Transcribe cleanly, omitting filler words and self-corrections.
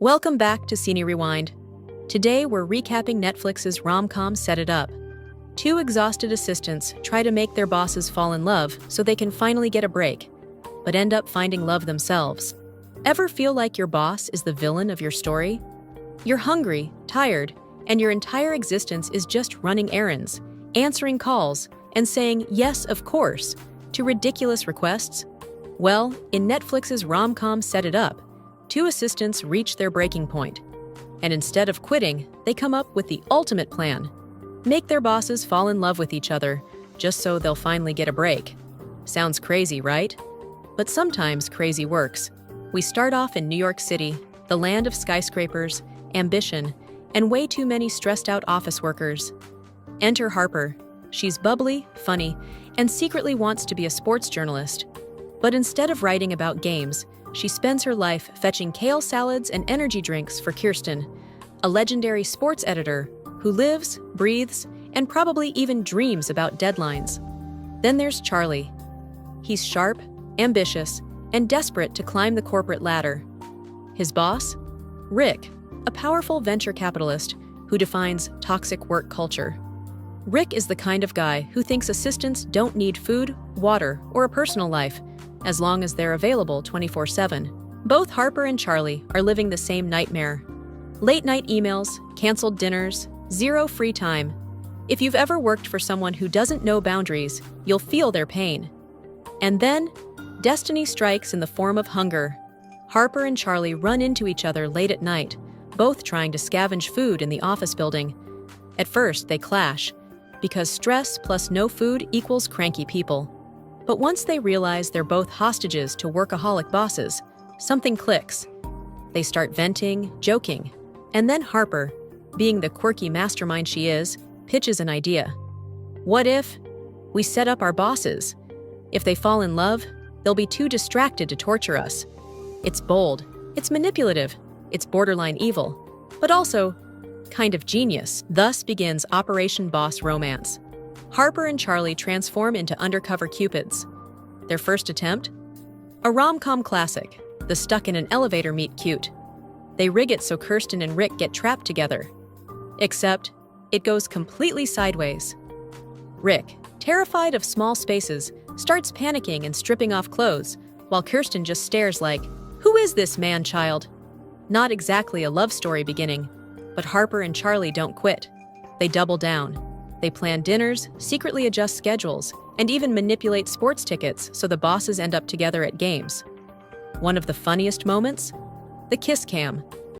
Welcome back to Cine Rewind. Today we're recapping Netflix's rom-com Set It Up. Two exhausted assistants try to make their bosses fall in love so they can finally get a break, but end up finding love themselves. Ever feel like your boss is the villain of your story? You're hungry, tired, and your entire existence is just running errands, answering calls, and saying yes, of course, to ridiculous requests? Well, in Netflix's rom-com Set It Up, two assistants reach their breaking point. And instead of quitting, they come up with the ultimate plan. Make their bosses fall in love with each other, just so they'll finally get a break. Sounds crazy, right? But sometimes crazy works. We start off in New York City, the land of skyscrapers, ambition, and way too many stressed-out office workers. Enter Harper. She's bubbly, funny, and secretly wants to be a sports journalist. But instead of writing about games, she spends her life fetching kale salads and energy drinks for Kirsten, a legendary sports editor who lives, breathes, and probably even dreams about deadlines. Then there's Charlie. He's sharp, ambitious, and desperate to climb the corporate ladder. His boss? Rick, a powerful venture capitalist who defines toxic work culture. Rick is the kind of guy who thinks assistants don't need food, water, or a personal life, as long as they're available 24/7. Both Harper and Charlie are living the same nightmare. Late-night emails, canceled dinners, zero free time. If you've ever worked for someone who doesn't know boundaries, you'll feel their pain. And then, destiny strikes in the form of hunger. Harper and Charlie run into each other late at night, both trying to scavenge food in the office building. At first, they clash, because stress plus no food equals cranky people. But once they realize they're both hostages to workaholic bosses, something clicks. They start venting, joking, and then Harper, being the quirky mastermind she is, pitches an idea. What if we set up our bosses? If they fall in love, they'll be too distracted to torture us. It's bold, it's manipulative, it's borderline evil, but also kind of genius. Thus begins Operation Boss Romance. Harper and Charlie transform into undercover cupids. Their first attempt? A rom-com classic, the stuck-in-an-elevator-meet cute. They rig it so Kirsten and Rick get trapped together. Except, it goes completely sideways. Rick, terrified of small spaces, starts panicking and stripping off clothes, while Kirsten just stares like, "Who is this man-child?" Not exactly a love story beginning, but Harper and Charlie don't quit. They double down. They plan dinners, secretly adjust schedules, and even manipulate sports tickets so the bosses end up together at games. One of the funniest moments? The kiss cam.